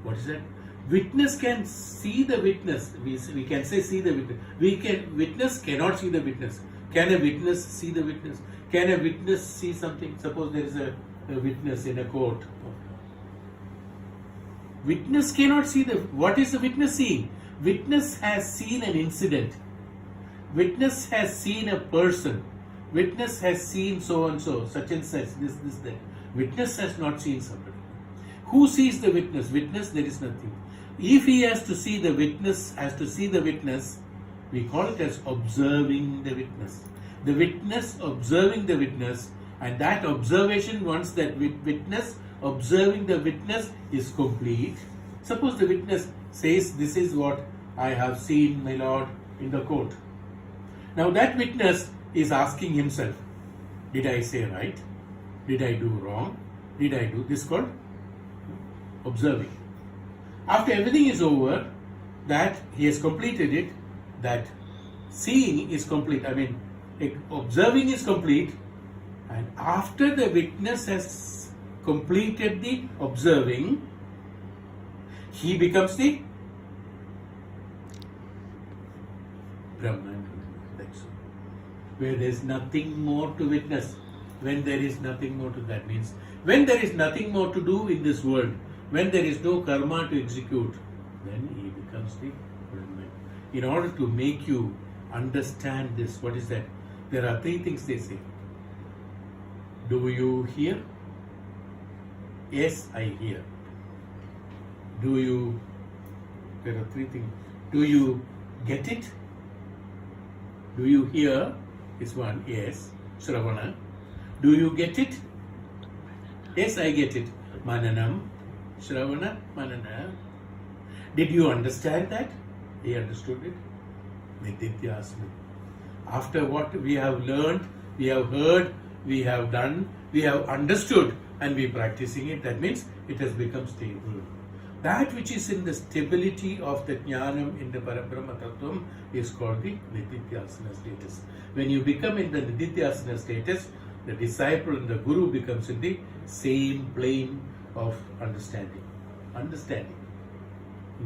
What is that? Witness can see the witness. We can say see the witness. Witness cannot see the witness. Can a witness see the witness? Can a witness see something? Suppose there is a witness in a court. Witness cannot see what is the witness seeing? Witness has seen an incident. Witness has seen a person. Witness has seen so and so, such and such, this, that. Witness has not seen somebody. Who sees the witness? Witness, there is nothing. If he has to see the witness, we call it as observing the witness. The witness observing the witness, and that observation, once that witness observing the witness is complete. Suppose the witness says, "This is what I have seen, my lord, in the court." Now that witness is asking himself, did I say right? Did I do wrong? Did I do this? Called observing. After everything is over, that he has completed it, that seeing is complete. I mean, observing is complete, and after the witness has completed the observing, he becomes the Brahman. That's all. Where there is nothing more to witness. When there is nothing more to that means, when there is nothing more to do in this world, when there is no karma to execute, then he becomes the Brahman. In order to make you understand this, what is that? There are three things they say. Do you hear? Yes, I hear. There are three things. Do you get it? Do you hear? Is one, yes. Shravana. Do you get it? Yes, I get it. Mananam. Shravana, Manana. Did you understand that? He understood it. Nididhyasana. After what we have learned, we have heard, we have done, we have understood, and we are practicing it, that means it has become stable. That which is in the stability of the jnanam in the Parabrahma Tattvam is called the Nididhyasana status. When you become in the Nididhyasana status, the disciple and the guru becomes in the same plane of understanding. Understanding.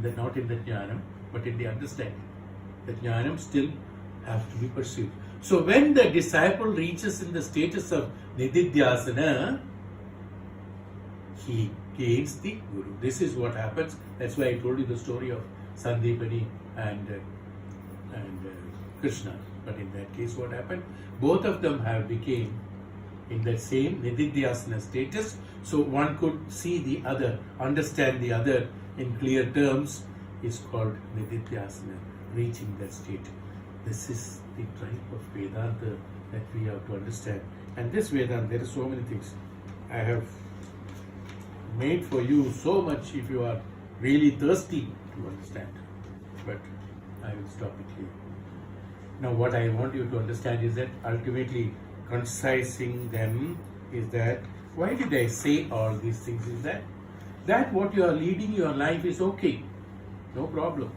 Not in the jnanam, but in the understanding. The jnanam still has to be pursued. So when the disciple reaches in the status of Nididhyasana, he gains the guru. This is what happens. That's why I told you the story of Sandipani and Krishna. But in that case, what happened? Both of them have became in the same Nididhyasana status. So one could see the other, understand the other in clear terms, is called Nididhyasana, reaching that state. This is the type of Vedanta that we have to understand. And this Vedanta, there are so many things. I have made for you so much if you are really thirsty to understand. But I will stop it here. Now what I want you to understand is that ultimately concising them is that, why did I say all these things? Is that what you are leading your life is okay. No problem.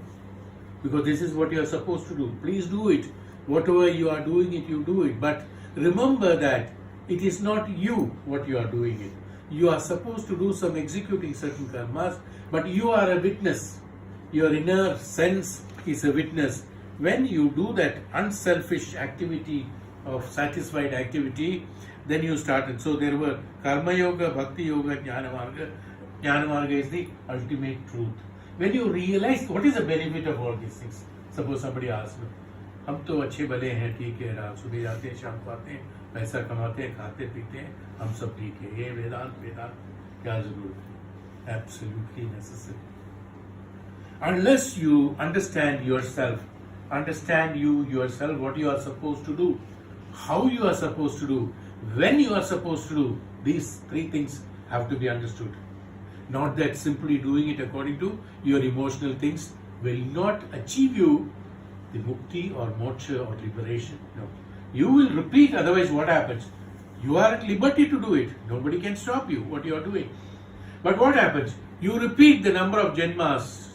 Because this is what you are supposed to do. Please do it. Whatever you are doing it, you do it. But remember that it is not you what you are doing it. You are supposed to do some executing certain karmas, but you are a witness. Your inner sense is a witness. When you do that unselfish activity of satisfied activity, then you started. So there were Karma Yoga, Bhakti Yoga, Jnana Marga. Jnana Marga is the ultimate truth. When you realize what is the benefit of all these things, suppose somebody asks me, हम तो अच्छे भले हैं, ठीक है, रात सुबह जाते हैं, शाम को आते हैं, पैसा कमाते हैं, खाते पीते हैं, हम सब ठीक है. ये वेदांत क्या जरूरत है? Absolutely necessary. Unless you understand yourself, understand you yourself, what you are supposed to do, how you are supposed to do, when you are supposed to do, these three things have to be understood. Not that simply doing it according to your emotional things will not achieve you the mukti or moksha or liberation. No. You will repeat, otherwise what happens? You are at liberty to do it. Nobody can stop you, what you are doing. But what happens? You repeat the number of janmas.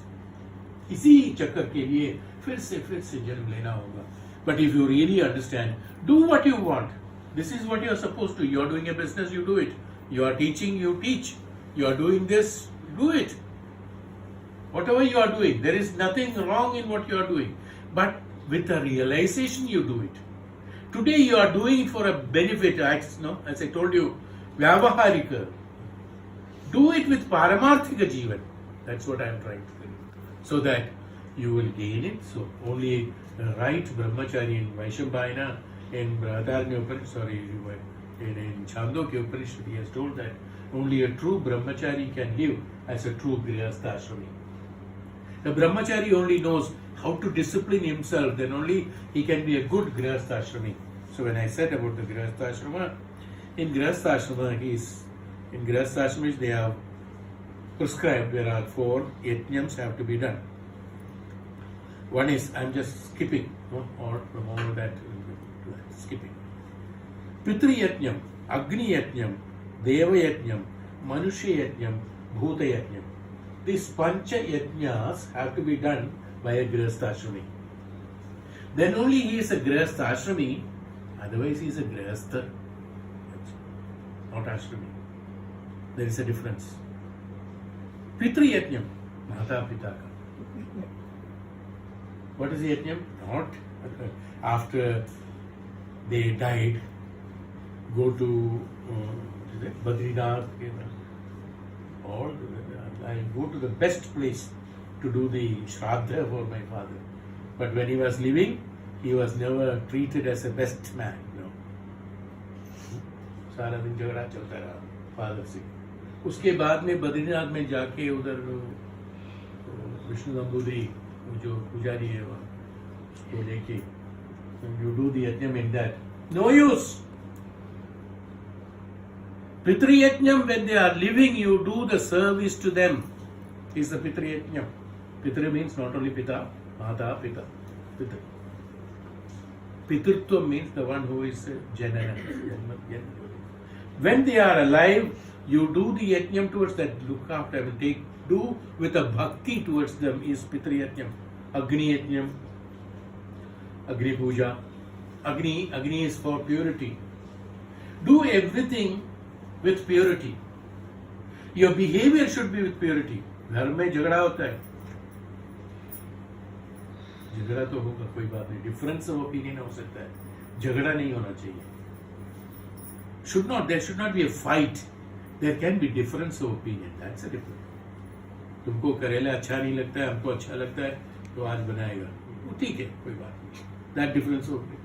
इसी चक्कर के लिए फिर से जन्म लेना होगा. But if you really understand, do what you want. This is what you are supposed to. You are doing a business, you do it. You are teaching, you teach. You are doing this, do it. Whatever you are doing, there is nothing wrong in what you are doing. But with the realization you do it. Today you are doing it for a benefit, as I told you, Vyavaharika. Do it with Paramarthika Jivan. That's what I am trying to do. So that you will gain it. So only right Brahmachari in Vaishambhayana, in Bradharnya Upanishad, in Chandogya Upanishad, he has told that only a true Brahmachari can live as a true Grihastha Ashrami. The Brahmachari only knows how to discipline himself, then only he can be a good Grihastha Ashrami. So when I said about the Grihastha Ashrama, in Grihastha Ashramas they have prescribed there are 4 yajnams have to be done. One is, I'm just skipping, or from all that, skipping. Pitri Yajnam, Agni Yajnam, Deva Yajnam, Manusha Yajnam, Bhuta Yajnam. These Pancha Yajnas have to be done by a Grihastha Ashrami. Then only he is a Grihastha Ashrami, otherwise he is a Grihastha, not Ashrami. There is a difference. Pitri Yajnam, Mata Pitaka. What is the Yajnam? Not after they died, go to Badrinath, or I go to the best place to do the Shraddha for my father. But when he was living, he was never treated as a best man. No. सारा दिन झगड़ा चलता रहा father से. उसके बाद में बद्रीनाथ में जाके उधर विष्णु नंबूदरी जो पुजारी है वहाँ उसको लेके you do the yajnam in that. No use. Pitri Yajnam, when they are living, you do the service to them. Is the Pitri Yajnam. Pitri means not only Pita, Mata, Pita. Pitri. Pitrutva means the one who is Janana. When they are alive, you do the Yajnam towards that, look after them, do with a bhakti towards them is Pitri Yajnam. Agni Yajnam, Agni Puja. Agni is for purity. Do everything with purity. Your behavior should be with purity. घर में झगड़ा होता है, झगड़ा तो होगा, कोई बात नहीं, डिफरेंस ऑफ ओपिनियन हो सकता है, झगड़ा नहीं होना चाहिए. There should not be a fight. There can be difference of opinion. That's a difference. तुमको करेला अच्छा नहीं लगता है, हमको अच्छा लगता है, तो आज बनाएगा, ठीक है, कोई बात नहीं. That difference of opinion.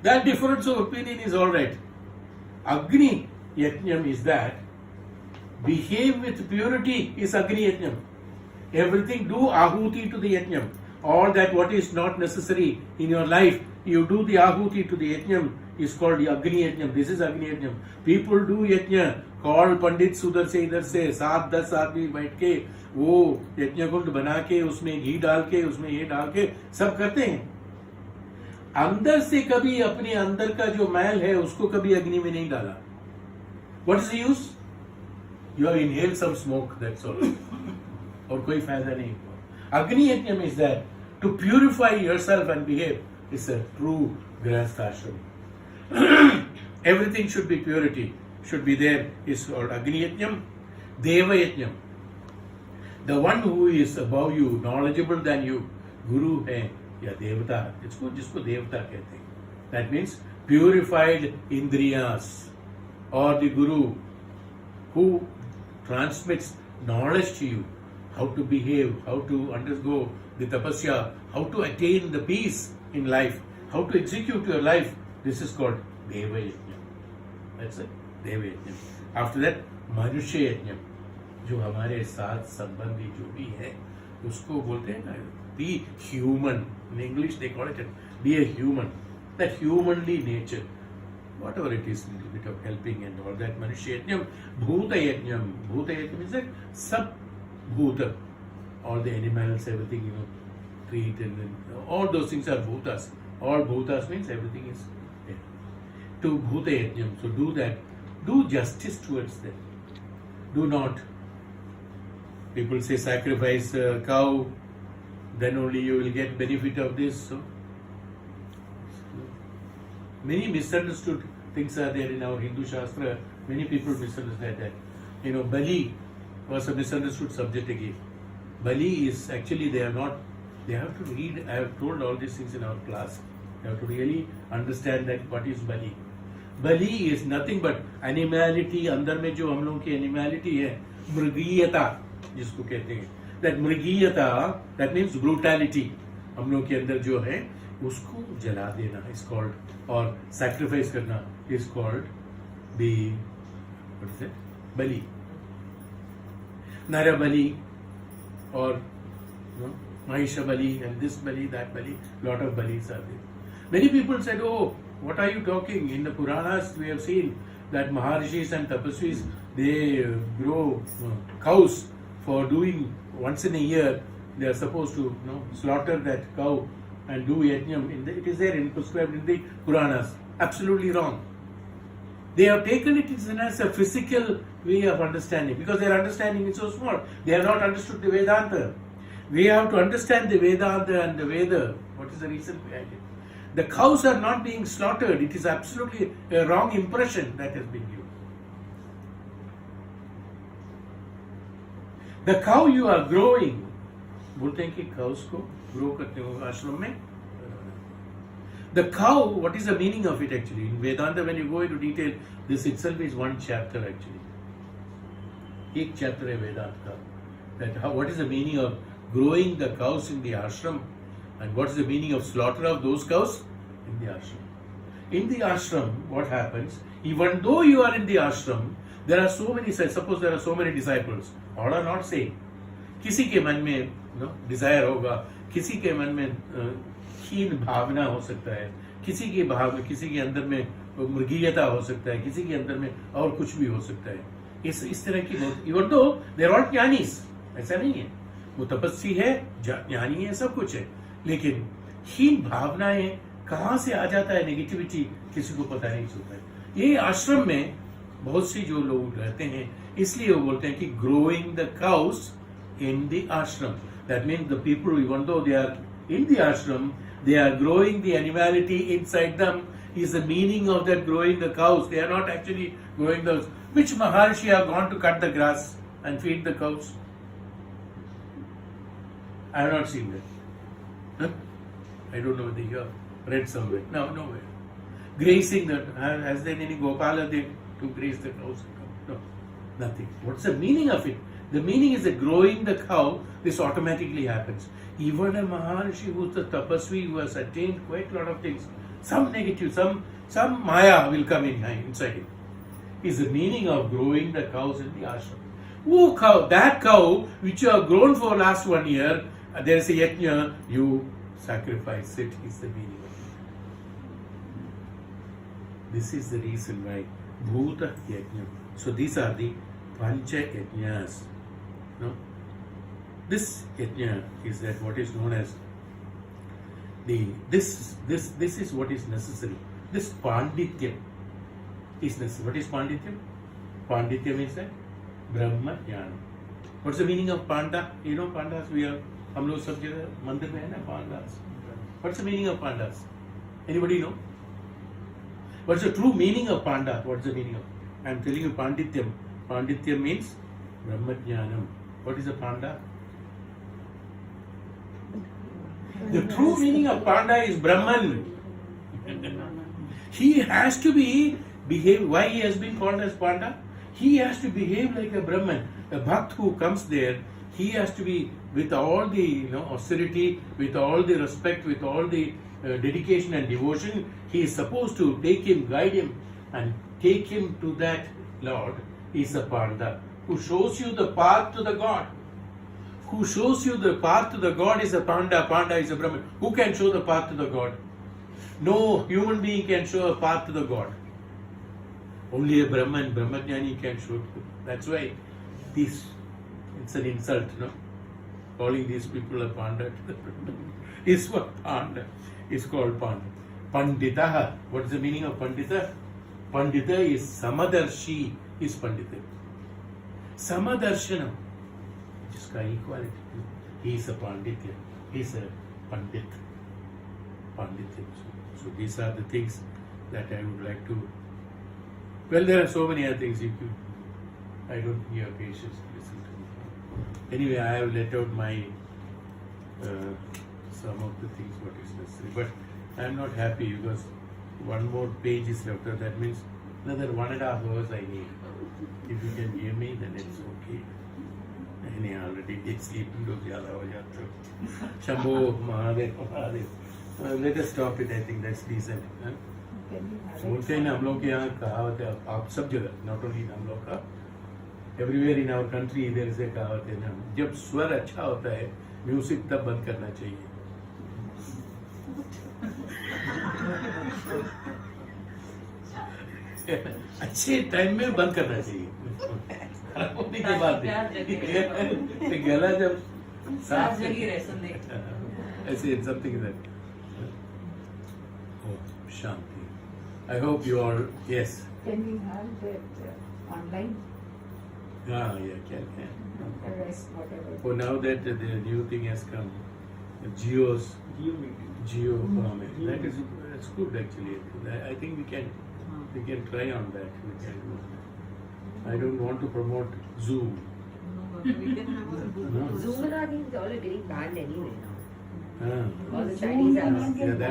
That difference of opinion is all right. Agni Yajnam is that behave with purity is Agni Yajnam. Everything do ahuti to the Yajnam. All that what is not necessary in your life, you do the ahuti to the Yajnam is called the Agni Yajnam. This is Agni Yajnam. People do Yajna, call Pandit उधर से इधर से 7-10 आदमी बैठ के वो यज्ञ कुंड बना के उसमें घी डाल के उसमें ये डाल के सब करते हैं. अंदर से कभी अपने अंदर का जो मैल है उसको कभी अग्नि में नहीं डाला. What is the use? You have inhaled some smoke, that's all. और कोई फायदा नहीं हुआ. Agni Yajnam is that to purify yourself and behave is a true Grihastha Ashrama. Everything should be purity, should be there, is called Agni Yajnam. Deva Yajnam, the one who is above you, knowledgeable than you, Guru है या देवता, जिसको देवता कहते हैं. That means purified Indriyas, or the Guru who transmits knowledge to you, how to behave, how to undergo the tapasya, how to attain the peace in life, how to execute your life. This is called Deva Yajnam. That's it, Deva Yajnam. After that, Manusha Yajnam, जो हमारे साथ संबंधी जो भी है उसको बोलते हैं ना, be human. In English they call it be a human. That humanly nature, whatever it is, little bit of helping and all that. Manusha Yajnam, Bhuta Yajnam. Bhuta Yajnam is that sub Bhuta, all the animals, everything, treat and all those things are Bhutas. All Bhutas means everything is there. To Bhuta Yajnam, so do that. Do justice towards them. Do not. People say sacrifice a cow, then only you will get benefit of this. So many misunderstood things are there in our Hindu Shastra. Many people misunderstand that. Bali was a misunderstood subject again. Bali is actually, they have to read. I have told all these things in our class. You have to really understand that what is Bali. Bali is nothing but animality. अंदर में जो हम लोगों की animality है, मृगीयता जिसको कहते हैं, that मृगीयता, that means brutality, हम लोगों के अंदर जो है उसको जला देना is called, और sacrifice करना is called the, what is it? Bali. Nara Bali, or Mahisha Bali, and this Bali, that Bali, lot of Balis are there. Many people said, oh, what are you talking? In the Puranas, we have seen that Maharishis and Tapasvis, they grow cows for doing once in a year. They are supposed to slaughter that cow and do yajnam. It is there prescribed in the Puranas. Absolutely wrong. They have taken it as a physical way of understanding because their understanding is so small. They have not understood the Vedanta. We have to understand the Vedanta and the Veda. What is the reason behind it? The cows are not being slaughtered. It is absolutely a wrong impression that has been given. The cow you are growing, बोलते हैं कि cows को grow करते हो आश्रम में. The cow, what is the meaning of it actually? In Vedanta, when you go into detail, this itself is one chapter actually. एक chapter है Vedanta that what is the meaning of growing the cows in the ashram and what is the meaning of slaughter of those cows in the ashram. In the ashram, what happens? Even though you are in the ashram, there are so many, suppose there are so many disciples, all are not same. किसी के मन में desire होगा, किसी के मन में हीन भावना हो सकता है, किसी के अंदर में मृगीयता हो सकता है, किसी के अंदर में और कुछ भी हो सकता है. इस तरह की even though they are all Gyanis, ऐसा नहीं है, वो तपस्वी है, ज्ञानी है, सब कुछ है, लेकिन हीन भावनाएं कहाँ से आ जाता है, नेगेटिविटी किसी को पता नहीं चलता है. ये आश्रम में बहुत सी जो लोग रहते हैं, इसलिए वो बोलते हैं कि growing the cows in the ashram. That means the people, even though they are in the ashram, they are growing the animality inside them. Is the meaning of that growing the cows? They are not actually growing those. Which Maharshi have gone to cut the grass and feed the cows? I have not seen that. Huh? I don't know whether you have read somewhere. No, nowhere. Grazing that. Has there any Gopala there to graze the cows? No, nothing. What's the meaning of it? The meaning is that growing the cow, this automatically happens. Even a Maharshi who's a tapasvi who has attained quite a lot of things, some negative, some maya will come inside him. Is the meaning of growing the cows in the ashram. Oh cow, that cow which you have grown for last 1 year, there is a yajna, you sacrifice it, is the meaning of it. This is the reason why Bhuta Yajna. So these are the Pancha Yajnas. No? This yajna is that what is known as this is what is necessary. This Pandityam is necessary. What is Pandityam? Pandityam is that Brahma Jnana. What's the meaning of Panda? You know Pandas, we are, हम लोग सब जगह मंदिर में है ना Pandas. What's the meaning of Pandas? Anybody know? What's the true meaning of Panda? What's the meaning of? I am telling you Pandityam. Pandityam means Brahma Jnanam. What is a Panda? The true meaning of Panda is Brahman. He has to behave. Why he has been called as Panda? He has to behave like a Brahman. A Bhakt who comes there, he has to be with all the austerity, with all the respect, with all the dedication and devotion. He is supposed to take him, guide him, and take him to that Lord. Is a Panda who shows you the path to the God. Who shows you the path to the God is a Panda. Panda is a Brahman. Who can show the path to the God? No human being can show a path to the God. Only a Brahman, Brahmajnani can show. That's why it's an insult, no? Calling these people a Panda. Is what Panda is called Panda. Panditaha. What is the meaning of Pandita? Pandita is Samadarshi is Pandita. Samadarshana. Jiska equality. He is a Panditya. He is a Pandit. Panditya. So these are the things that I would like to. Well, there are so many other things I don't have patience to listen to. Anyway, I have let out my some of the things what is necessary. But I'm not happy because one more page is left. That means another 1.5 hours I need. If you can give me, then it's okay. And already sleeping to zyada ho jata. Shambho Mahadev Mahadev. Let us stop it. I think that's decent. Huh? Can you have बोलते हैं ना हम लोग के यहाँ कहावत है आप सब जगह नॉट ओनली हम लोग का एवरीवेयर इन आवर कंट्री इधर से कहावत है ना जब स्वर अच्छा होता है म्यूजिक तब बंद करना चाहिए अच्छे टाइम में बंद करना चाहिए खराब होने के बाद गला जब साफ ऐसे something that Shanti I hope you are yes. Can we have that online? Yeah, can. The rest, whatever. Oh, now that the new thing has come, Geo's Geo format. That's good actually. I think we can try on that. We can do that. I don't want to promote Zoom. We can have a No. Zoom, I think, is all getting banned anyway now. Ah. All the Chinese Zoom apps. and Yeah, that